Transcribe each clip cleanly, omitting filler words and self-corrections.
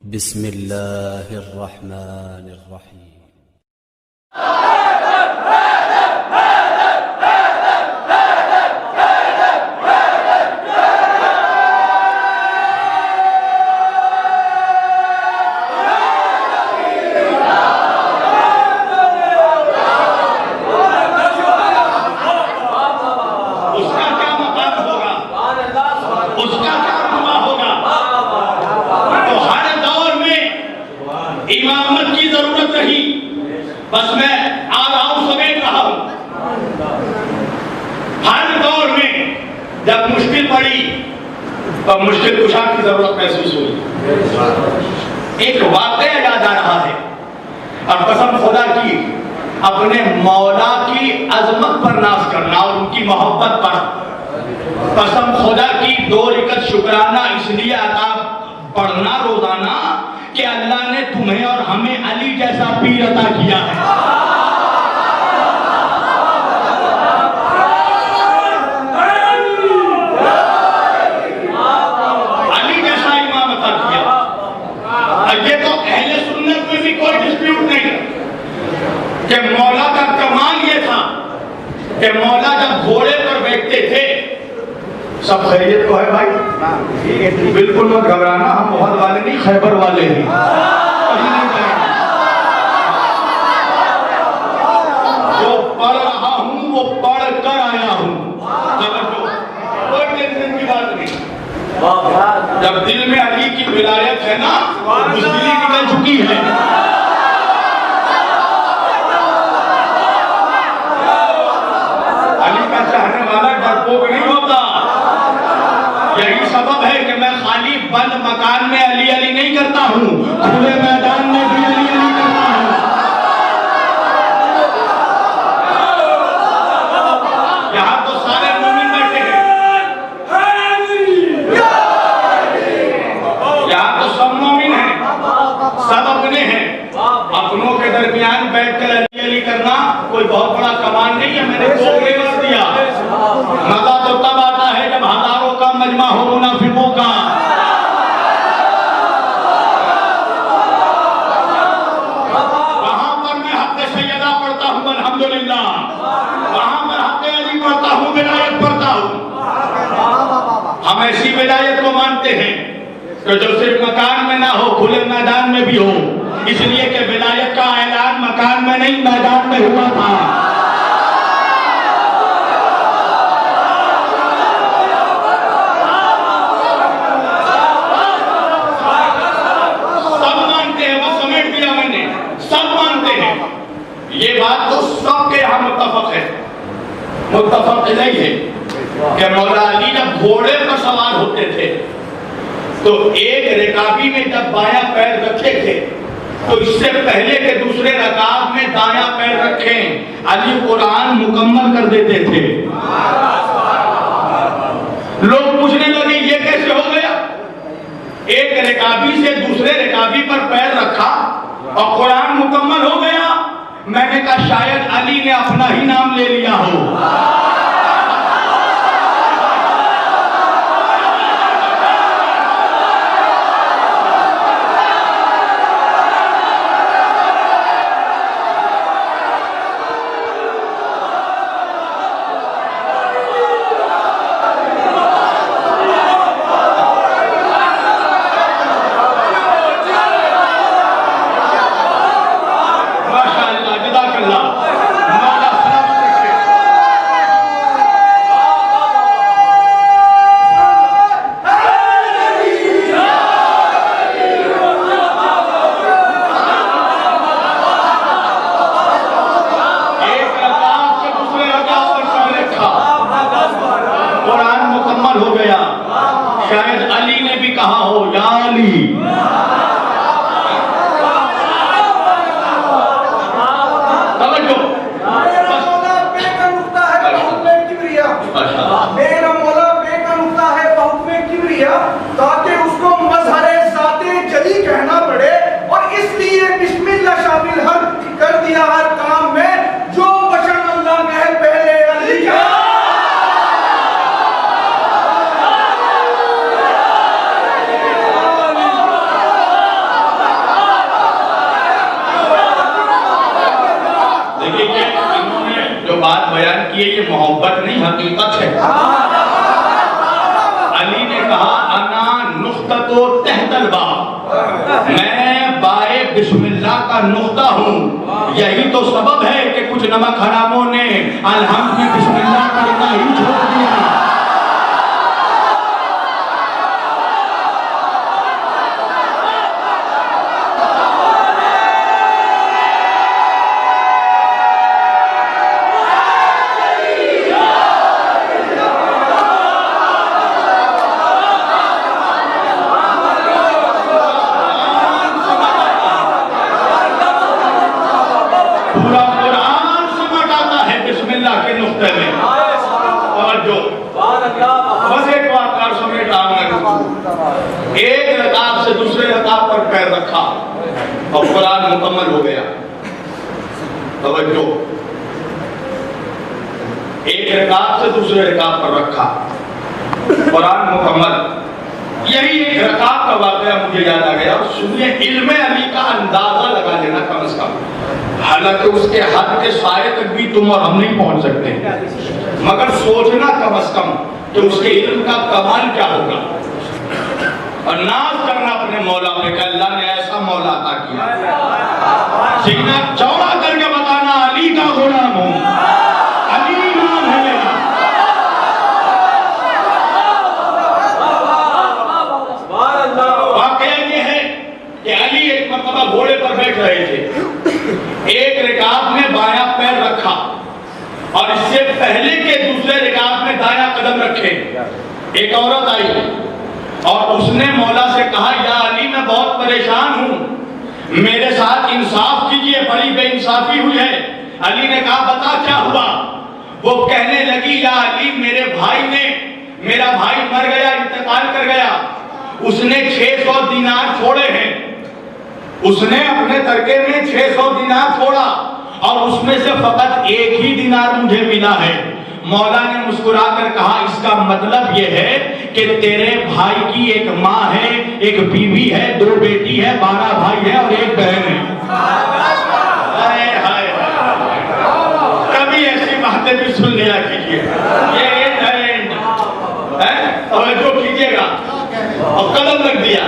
बिस्मिल्लाहिर्रहमानिर्रहीम। इमामत की जरूरत रही, बस मैं आ रहा हूं, समेट रहा हूं। हर दौर में जब मुश्किल पड़ी तब मुश्किल कुशा की जरूरत महसूस हुई। एक वाकया याद आ रहा है और कसम खुदा की अपने मौला की अजमत पर नाज करना और उनकी मोहब्बत पर कसम खुदा की 2 रकात शुक्राना इसलिए अदा पढ़ना रोजाना कि अल्लाह ने तुम्हें और हमें अली जैसा पीर अता किया है। अली जैसा इमाम अता किया। ये तो अहले सुन्नत में भी कोई डिस्प्यूट नहीं कि मौला का कमाल ये था कि मौला जब घोड़े पर बैठते थे, सब खैरियत को है भाई, बिल्कुल मत घबराना, हम बहुत वाले नहीं, खैबर वाले हैं। जो पढ़ रहा हूं वो पढ़ कर आया हूं, कोई टेंशन की बात नहीं। जब दिल में अली की विलायत है ना, बुज़दिली निकल चुकी है। अली का चाहने वाला डरपोक नहीं होता। यही सबब है कि मैं खाली बंद मकान में अली अली नहीं करता हूँ, खुले मैदान में भी अली अली करता हूँ। यहाँ तो सारे मोमिन बैठे हैं, यहाँ तो सब मोमिन हैं, सब अपने हैं। अपनों के दरमियान बैठकर अली अली करना कोई बहुत बड़ा कमाल नहीं है। मैंने 2 फ्लेवर दिया। मजा तो तब आता है जब हजारों का मजमा हो मुनाफिकों का। वहां पर मैं हक़ सैयदा पढ़ता हूँ अल्हम्दुलिल्लाह, वहां पर हक़ अली पढ़ता हूँ, विलायत पढ़ता हूँ। हम ऐसी विलायत को मानते हैं कि जो सिर्फ मकान में ना हो, खुले मैदान में भी हो, इसलिए कि विलायत का ऐलान मकान में नहीं मैदान में हुआ था। ये बात तो सबके यहाँ मुत्तफक है, मुत्तफक नहीं है कि मौला अली जब घोड़े पर सवार होते थे तो एक रिकाबी में जब बायां पैर रखे थे तो इससे पहले के दूसरे रकाब में दायां पैर रखें अली कुरान मुकम्मल कर देते थे। लोग पूछने लगे ये कैसे हो गया? एक रिकाबी से दूसरे रिकाबी पर पैर रखा और कुरान मुकम्मल हो गया। मैंने कहा शायद अली ने अपना ही नाम ले लिया हो। हो गया, शायद अली ने भी कहा हो या अली। मेरा मौला बेकानूता है बहुत में किबरिया, ताकि उसको मजहरे ज़ाते जली कहना पड़े और इसलिए बिस्मिल्लाह शामिल हर कर दिया हर काम में जो बशर अल्लाह कहे पहले अली का। किए ये मोहब्बत नहीं हकीकत है। अली ने कहा अना नुक्ततो तहतल बाब, मैं बाए बिस्मिल्लाह का नुक्ता हूँ। यही तो सबब है कि कुछ नमक हरामों ने अलहम्द में बिस्मिल्लाह करना ही छोड़ दिया। पूरा कुरान समझ आता है बिस्मिल्लाह के नुक्ते में। और जो बस एक बात कर समेट एक रकाब से दूसरे रकाब पर पैर रखा और कुरान मुकम्मल हो गया। तवज्जो, एक रकाब से दूसरे रकाब पर रखा, कुरान मुकम्मल। यही एक रकाब का वाकया मुझे याद आ गया। सुनिए, इल्मे अली का अंदाजा लगा लेना कम से कम। हालांकि उसके हद के साये तक भी तुम और हम नहीं पहुंच सकते, मगर सोचना कम से कम कि उसके इल्म का कमाल क्या होगा। और नाज करना अपने मौला पे कि अल्लाह ने ऐसा मौला अता किया। सीना चौड़ा करके बताना अली का गुलाम हूं, अली नाम है मेरा। वाकया ये है कि अली एक मरतबा घोड़े पर बैठ रहे थे। एक रिकाब में बायां पैर रखा और इससे पहले के दूसरे रिकाब में दायां कदम रखे। एक औरत आई और उसने मौला से कहा, या अली मैं बहुत परेशान हूं, मेरे साथ इंसाफ कीजिए, बड़ी बेइंसाफी हुई है। अली ने कहा, बता क्या हुआ। वो कहने लगी, या अली मेरा भाई मर गया, इंतकाल कर गया। उसने 600 दिनार छोड़े हैं। उसने अपने तरके में 600 दिनार छोड़ा और उसमें से फकत एक ही दिनार मुझे मिला है। मौला ने मुस्कुराकर कहा, इसका मतलब यह है कि तेरे भाई की एक माँ है, एक बीवी है, 2 बेटी है, 12 भाई है और 1 बहन है। हाय हाय, कभी ऐसी बातें भी सुन लिया कीजिए। ये जो कीजिएगा और कदम रख दिया।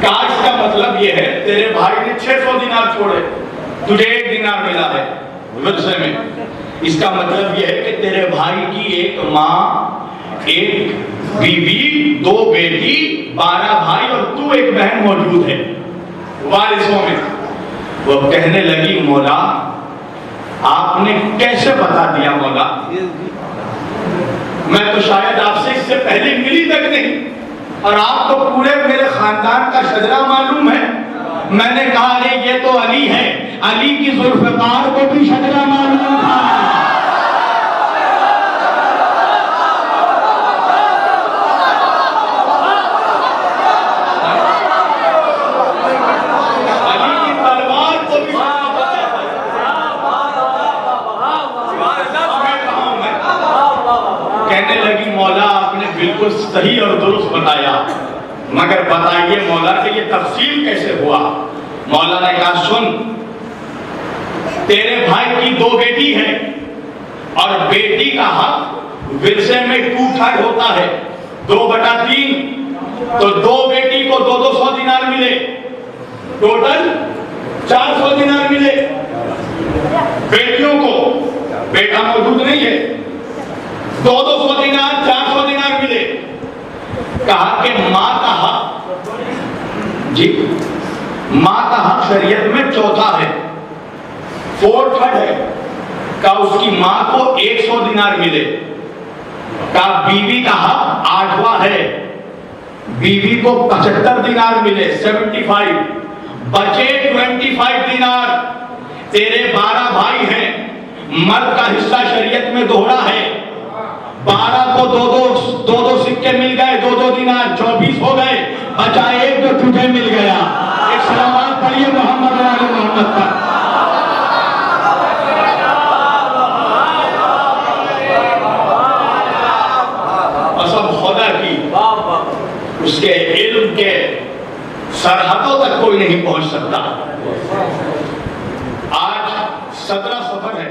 कहा इसका मतलब यह है, तेरे भाई ने 600 दिनार छोड़े, तुझे 1 दिनार मिला है विरसे में। इसका मतलब यह है कि तेरे भाई की एक माँ, एक बीवी, 2 बेटी, 12 भाई और तू 1 बहन मौजूद है वारिसों में। वो कहने लगी, मौला आपने कैसे बता दिया मौला? मैं तो शायद आपसे इससे पहले मिली तक नहीं, और आपको पूरे मेरे खानदान का शजरा मालूम है। मैंने कहा, अरे ये तो अली है, अली की जुल्फ़कार को भी शजरा मालूम था। अली की तलवार को भी कहने लगी, मौला आपने बिल्कुल सही और दुरुस्त बताया, मगर बताइए मौला कि ये तफसील कैसे हुआ? मौला ने कहा, सुन, तेरे भाई की 2 बेटी है और बेटी का हक विरसे में 2/3 होता है, 2/3। तो 2 बेटी को 200 दिनार मिले, टोटल 400 दिनार मिले। बेटियों को, बेटा मौजूद नहीं है, 200 दिनार, 400 दिनार मिले। कहा कि मां का हक, जी मां का हक शरीयत में 4था है, 4/3 है। का उसकी मां को 100 दिनार मिले। का बीवी का हक 8वां है, बीवी को 75 दिनार मिले, 75। बचे 25 दिनार। तेरे 12 भाई हैं, मर्द का हिस्सा शरीयत में दोहरा है। 12 को 2 सिक्के मिल गए, 2 दिनार, 24 हो गए। बचा 1 जो तुझे मिल गया। एक सलावत पढ़िए मोहम्मद वाले मोहम्मद पर। और सब खुदा की, उसके इल्म के सरहदों तक कोई नहीं पहुंच सकता। आज 17 सफर है।